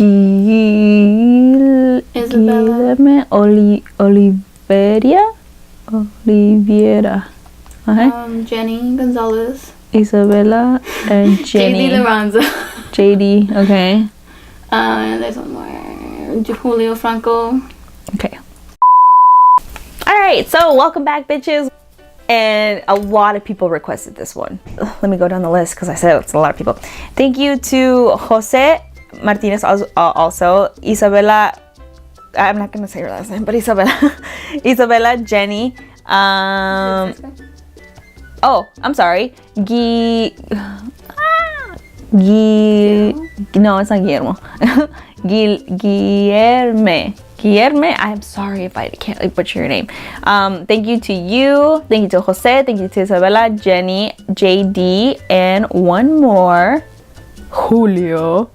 Guilherme Oliveira. Okay. Jenny Gonzalez. Isabella and Jenny. JD Laranza. JD, okay. And there's one more. Julio Franco. Okay. Alright, so welcome back, bitches. And a lot of people requested this one. Let me go down the list because I said it's a lot of people. Thank you to Jose Martinez also. Isabella, I'm not going to say her last name, but Isabella. Isabella, Jenny. Oh, I'm sorry. No, it's not Guillermo. Guilherme, I'm sorry if I can't butcher your name. Thank you to you. Thank you to Jose. Thank you to Isabella, Jenny, JD, and one more, Julio,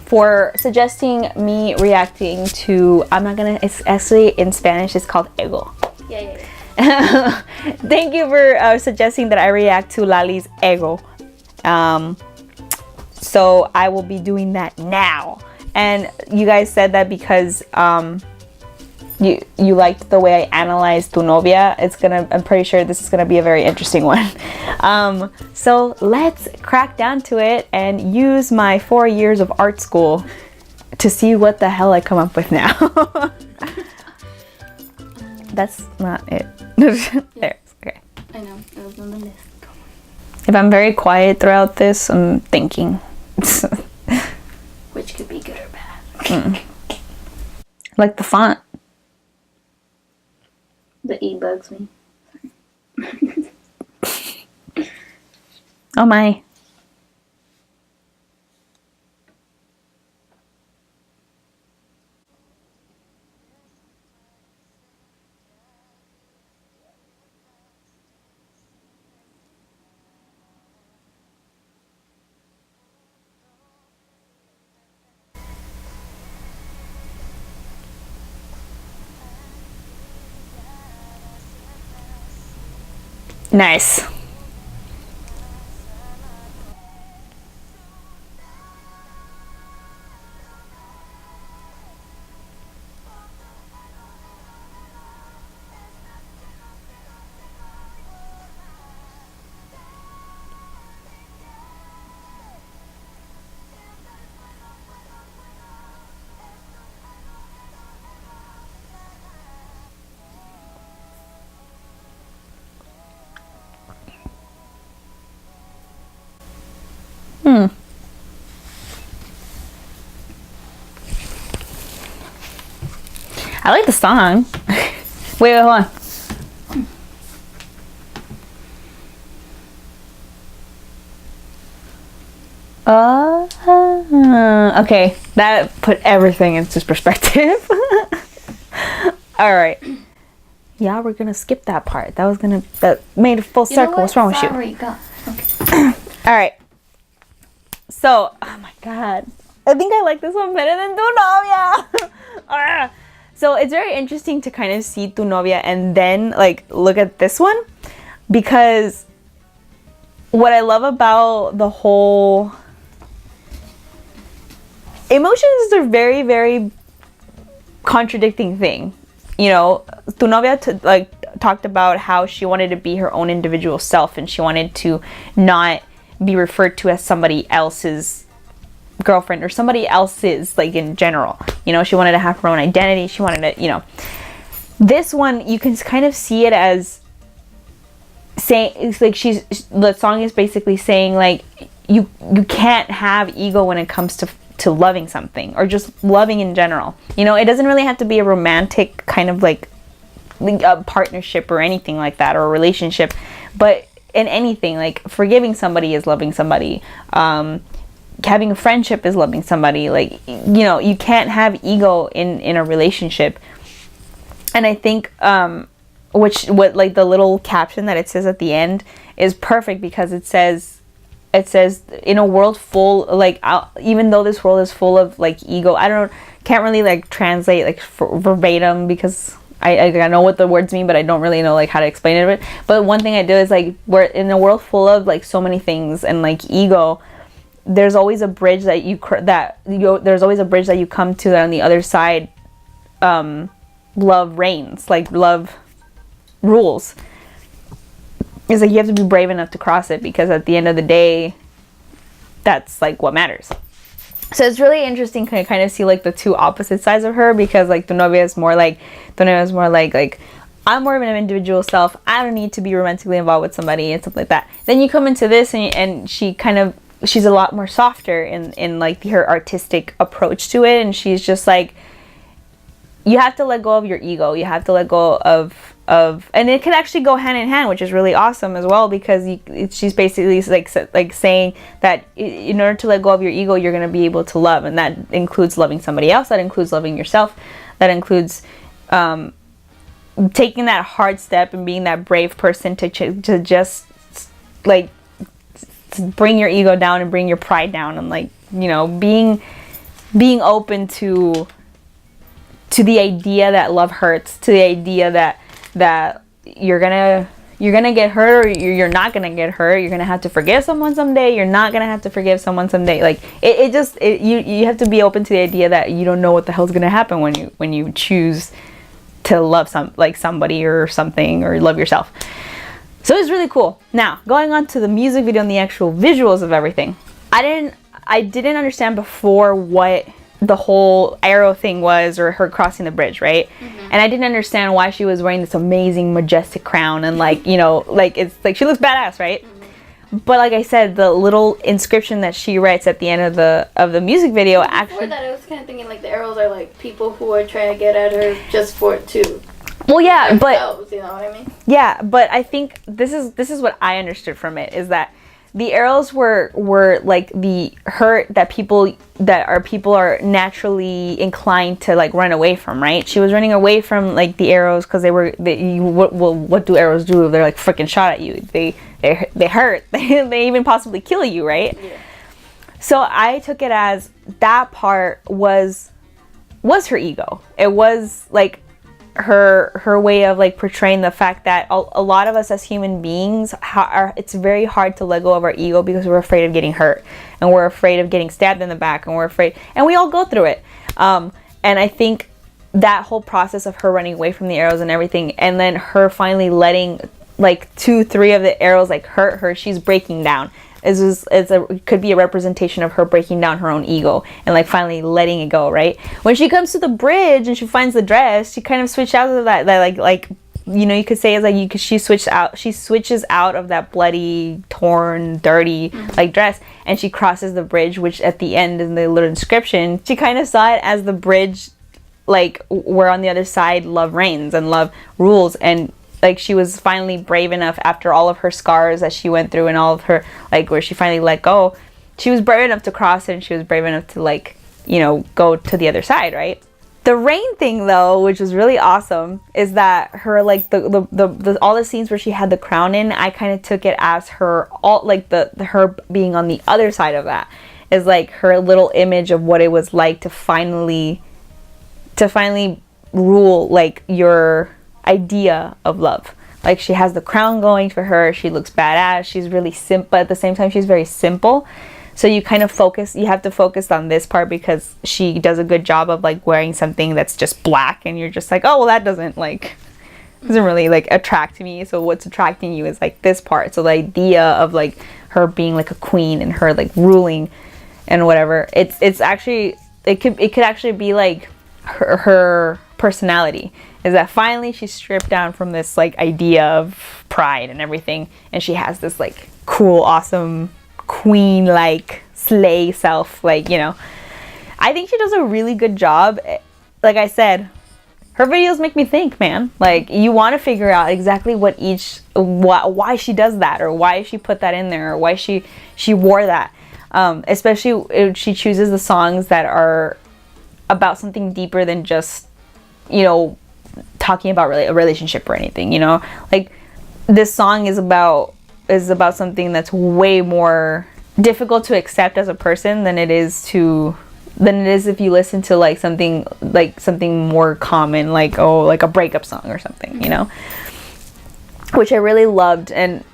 for suggesting me reacting to, it's actually in Spanish, it's called Ego. Yeah. Thank you for suggesting that I react to Lali's Ego. So I will be doing that now. And you guys said that because you liked the way I analyzed Tu Novia. I'm pretty sure this is gonna be a very interesting one. So let's crack down to it and use my 4 years of art school to see what the hell I come up with now. That's not it. There. Okay. I know. It was on the list. If I'm very quiet throughout this, I'm thinking. Which could be good or bad. Like the font. The E bugs me. Oh my. Nice. I like the song. Wait, hold on. Okay, that put everything into perspective. All right. Yeah, we're gonna skip that part. That made a full circle. What's wrong with you? Sorry, go. Okay. All right. So, oh my god, I think I like this one better than Tu Novia. So it's very interesting to kind of see Tu Novia and then like look at this one, because what I love about the whole emotions is a very, very contradicting thing. You know, Tu Novia talked about how she wanted to be her own individual self and she wanted to not be referred to as somebody else's girlfriend or somebody else's, like, in general. You know, she wanted to have her own identity. She wanted to, you know. This one, you can kind of see it as saying, it's like the song is basically saying, like, you can't have ego when it comes to loving something or just loving in general. You know, it doesn't really have to be a romantic kind of like a partnership or anything like that, or a relationship, but in anything, like forgiving somebody is loving somebody. Having a friendship is loving somebody. Like, you know, you can't have ego in a relationship. And I think what like the little caption that it says at the end is perfect, because it says in a world full, like, even though this world is full of like ego, can't really like translate like verbatim, because I know what the words mean, but I don't really know like how to explain it. But one thing I do is, like, we're in a world full of like so many things, and like ego there's always a bridge that there's always a bridge that you come to, that on the other side love reigns, like love rules. It's like you have to be brave enough to cross it, because at the end of the day, that's like what matters. So it's really interesting to kind of see like the two opposite sides of her, because like Tu Novia is more like I'm more of an individual self. I don't need to be romantically involved with somebody and stuff like that. Then you come into this and she's a lot more softer in like her artistic approach to it, and she's just like, you have to let go of your ego. You have to let go of and it can actually go hand in hand, which is really awesome as well, because she's basically like saying that in order to let go of your ego, you're going to be able to love, and that includes loving somebody else, that includes loving yourself, that includes taking that hard step and being that brave person to just like to bring your ego down and bring your pride down, and like, you know, being open to the idea that love hurts, to the idea that you're gonna get hurt, or you're not gonna get hurt. You're gonna have to forgive someone someday. You're not gonna have to forgive someone someday. Like you have to be open to the idea that you don't know what the hell's gonna happen when you choose to love somebody or something, or love yourself. So it's really cool. Now, going on to the music video and the actual visuals of everything. I didn't understand before what the whole arrow thing was, or her crossing the bridge, right? And I didn't understand why she was wearing this amazing majestic crown, and like, you know, like it's like she looks badass, right? But like I said, the little inscription that she writes at the end of the music video, Before that, I was kind of thinking like the arrows are like people who are trying to get at her just for it too. Well, yeah, but you know what I mean? Yeah, but I think this is what I understood from it, is that the arrows were like the hurt that people are naturally inclined to like run away from, right? She was running away from like the arrows because what do arrows do? They're like freaking shot at you. They hurt. They even possibly kill you, right? Yeah. So I took it as that part was her ego. It was like her way of like portraying the fact that a lot of us as human beings it's very hard to let go of our ego, because we're afraid of getting hurt, and we're afraid of getting stabbed in the back, and we all go through it, and I think that whole process of her running away from the arrows and everything, and then her finally letting like 2-3 of the arrows like hurt her, she's breaking down. It could be a representation of her breaking down her own ego and like finally letting it go, right? When she comes to the bridge and she finds the dress, she kind of switched out of that like you know, you could say it's like she switches out of that bloody, torn, dirty like dress, and she crosses the bridge, which at the end in the little inscription, she kind of saw it as the bridge, like where on the other side love reigns and love rules, and like she was finally brave enough after all of her scars that she went through and all of her like where she finally let go. She was brave enough to cross it, and she was brave enough to like, you know, go to the other side, right? The rain thing though, which was really awesome, is that her like the all the scenes where she had the crown in, I kind of took it as her all like her being on the other side of that is like her little image of what it was like to finally rule like your idea of love. Like she has the crown going for her, she looks badass, she's really simple, but at the same time she's very simple. So you kind of have to focus on this part, because she does a good job of like wearing something that's just black, and you're just like, oh well, that doesn't really like attract me. So what's attracting you is like this part. So the idea of like her being like a queen and her like ruling and whatever, it's actually it could actually be like her personality, is that finally she's stripped down from this like idea of pride and everything, and she has this like cool, awesome queen like slay self, like, you know. I think she does a really good job. Like I said, her videos make me think, man. Like you want to figure out exactly why she does that, or why she put that in there, or why she wore that, especially if she chooses the songs that are about something deeper than just, you know, talking about really a relationship or anything, you know. Like this song is about something that's way more difficult to accept as a person than it is if you listen to like something more common, like like a breakup song or something, you know, which I really loved. And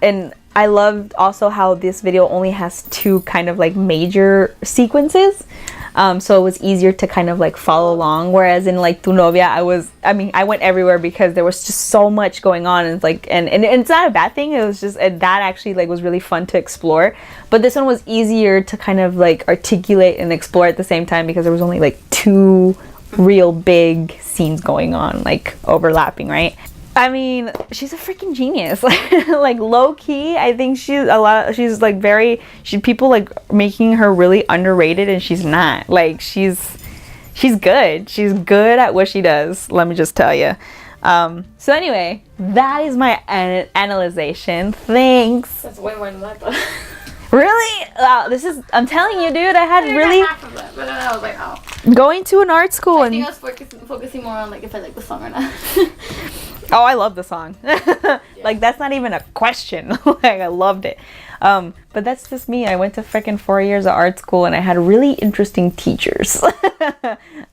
I loved also how this video only has 2 kind of like major sequences. So it was easier to kind of like follow along, whereas in like Tu Novia I went everywhere because there was just so much going on, and it's like and it's not a bad thing. It was just that actually like was really fun to explore, but this one was easier to kind of like articulate and explore at the same time because there was only like 2 real big scenes going on, like overlapping, right? I mean, she's a freaking genius. Like low key, I think she's like people like making her really underrated, and she's not. Like she's good. She's good at what she does. Let me just tell you. So anyway, that is my analyzation. Thanks. That's way more than that, though. Really? Wow, I'm telling you, dude, I had really half of that, but then I was like, oh. Going to an art school I think I was focusing more on like if I like the song or not. Oh, I love the song. Like that's not even a question. Like I loved it. But that's just me. I went to freaking 4 years of art school and I had really interesting teachers.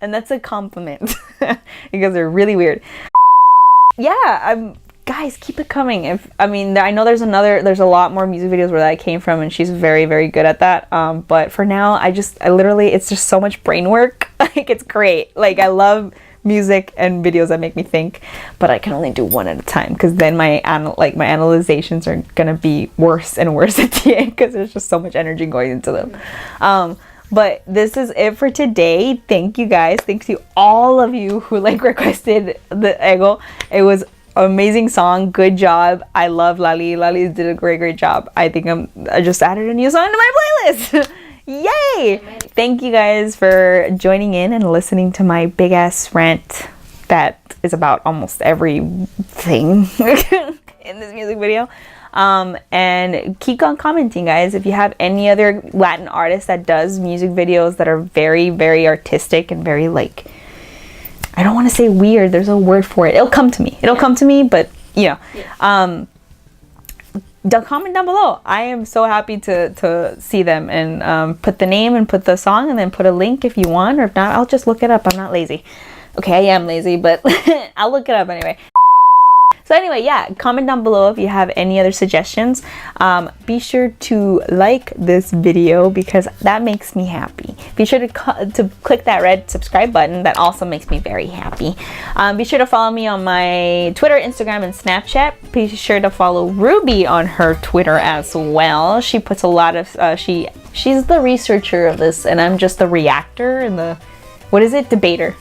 And that's a compliment because they're really weird. Yeah, guys, keep it coming. I know there's a lot more music videos where that came from, and she's very, very good at that. But for now, I literally, it's just so much brain work. Like it's great. Like I love music and videos that make me think, but I can only do one at a time because then my analyzations are gonna be worse and worse at the end because there's just so much energy going into them. But this is it for today. Thank you guys. Thanks to all of you who like requested the Ego. It was amazing song. Good job. I love Lali. Lali did a great job. I think I just added a new song to my playlist. Yay! Thank you guys for joining in and listening to my big ass rant that is about almost everything in this music video. And keep on commenting, guys. If you have any other Latin artist that does music videos that are very, very artistic and very like, I don't want to say weird, there's a word for it. It'll come to me, but you know. Yeah. Comment down below. I am so happy to see them, and put the name and put the song and then put a link if you want, or if not, I'll just look it up. I'm not lazy. Okay, I am lazy, but I'll look it up anyway. So anyway, yeah, comment down below if you have any other suggestions. Be sure to like this video because that makes me happy. Be sure to click that red subscribe button. That also makes me very happy. Be sure to follow me on my Twitter, Instagram, and Snapchat. Be sure to follow Ruby on her Twitter as well. She puts a lot of, she's the researcher of this, and I'm just the reactor and the, what is it, debater.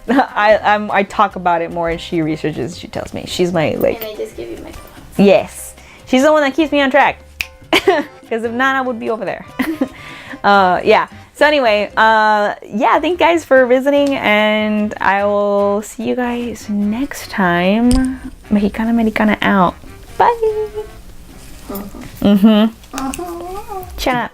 I talk about it more and she researches, she tells me. She's my like, and I just give you my thoughts. Yes, she's the one that keeps me on track because if not I would be over there. Yeah, so anyway, yeah, thank you guys for visiting, and I will see you guys next time. Mexicana Americana out. Bye. Ciao.